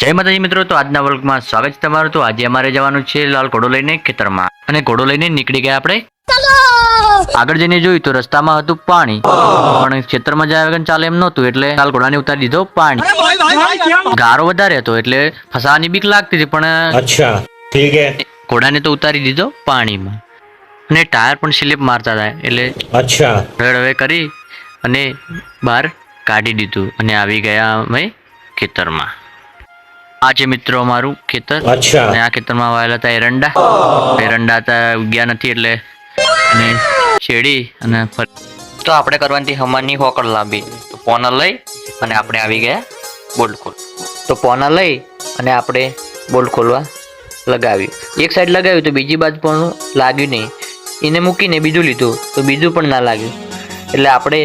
જય માતાજી મિત્રો, તો આજના વર્ગમાં સ્વાગત છે તમારું। તો આજે અમારે જવાનું છે લાલ ઘોડો લઈને ખેતરમાં, અને ઘોડો લઈને નીકળી ગયા આપણે। આગળ જઈને જોયું તો રસ્તામાં હતું પાણી, પણ ખેતરમાં જાય વગર ચાલે એમ નહોતું, એટલે લાલ ઘોડાને ઉતારી દીધો પાણી। ગારો વધારે હતો એટલે ફસાવાની બીક લાગતી હતી, પણ अच्छा ठीक है। ઘોડાને તો ઉતારી દીધો પાણીમાં, અને ટાયર પણ સ્લીપ મારતા હતા, એટલે अच्छा હવે કરી અને બહાર કાઢી દીધું, અને આવી ગયા અમે ખેતરમાં। આ છે મિત્રો અમારું ખેતર, अच्छा અને આ ખેતરમાં વાવેલા હતા એરંડા હતા, ઉગ્યા નથી એટલે અને શેરડી અને તો આપણે કરવાની હમણાંની હોકળ લાંબી, તો પોના લઈ અને આપણે આવી ગયા બોલ્ટ ખોલ। તો પોના લઈ અને આપણે બોલ્ટ ખોલવા લગાવ્યું, એક સાઈડ લગાવ્યું તો બીજી બાજુ પણ લાગ્યું નહીં, એને મૂકીને બીજું લીધું તો બીજું પણ ના લાગ્યું, એટલે આપણે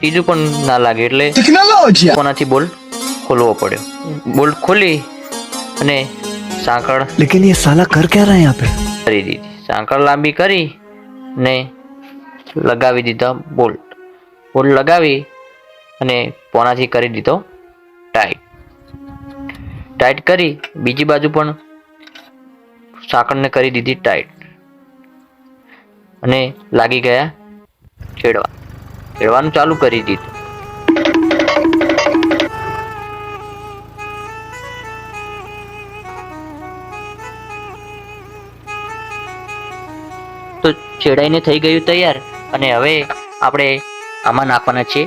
ત્રીજું પણ ના લાગ્યું, એટલે કોનાથી બોલ્ટ ખોલવો પડ્યો। બોલ્ટ ખોલી અને સાંકળ लेकिन ये साला कर क्या रहा है यहाँ पे? કરી દીધી, સાંકળ લાંબી કરી ને લગાવી દીધા બોલ્ટ લગાવી અને પોનાથી કરી દીધો ટાઈટ કરી, બીજી બાજુ પણ સાંકળને કરી દીધી ટાઈટ, અને લાગી ગયા ખેડવાનું ચાલુ કરી દીધું। તો છેડાઈને થઈ ગયું તૈયાર, અને હવે આપણે આમાં નાખવાના છે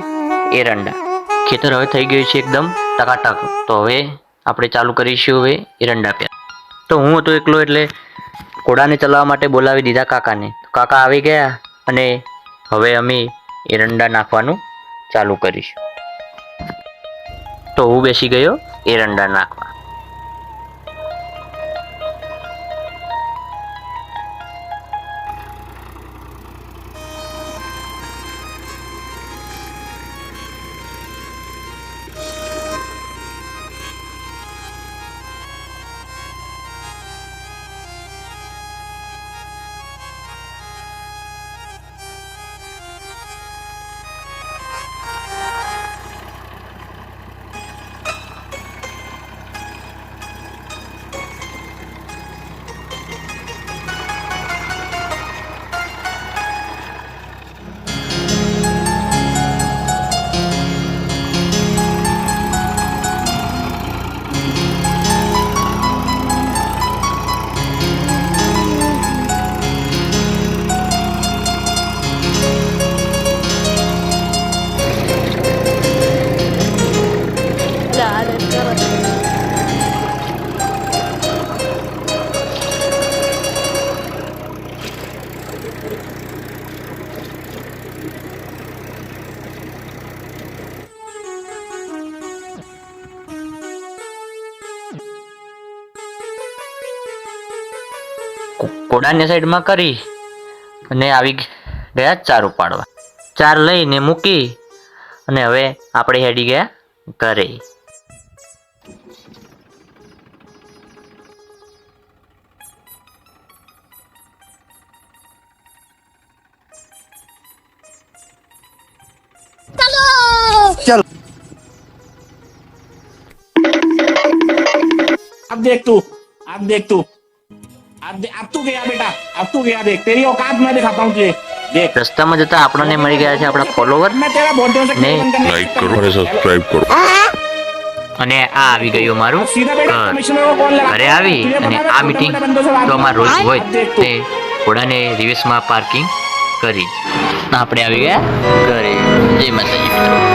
એરંડા। ખેતર હવે થઈ ગયું છે એકદમ ટકાટક, તો હવે આપણે ચાલુ કરીશું હવે એરંડા પ્યાર। તો હું હતો એકલો એટલે ઘોડાને ચલાવવા માટે બોલાવી દીધા કાકાને, કાકા આવી ગયા, અને હવે અમે એરંડા નાખવાનું ચાલુ કરીશું। તો હું બેસી ગયો એરંડા નાખવા। ઘોડાની સાઈડમાં કરી અને આવી ગયા ચાર ઉપાડવા, ચાર લઈને મૂકી અને હવે આપણે હેડી ગયા ઘરે। चल अब देख तू अब तू गया बेटा, अब तू गया, देख तेरी औकात मैं दिखाता हूँ तुझे, देख। રસ્તામાં જતા આપણને મળી ગયા છે આપણા ફોલોવર, मैं तेरा बहुत दिनों से ने लाइक करो और सब्सक्राइब करो। અને આ આવી ગયું મારું सीधा बेटा ઘર। कमिश्नर को कॉल लगा, ઘરે આવી અને આ મીટિંગ તો અમારે રોજ હોય તે ઘોડાને રિવેશમાં પાર્કિંગ કરી આપણે આવી ગયા ઘરે। જય માતાજી મિત્રો।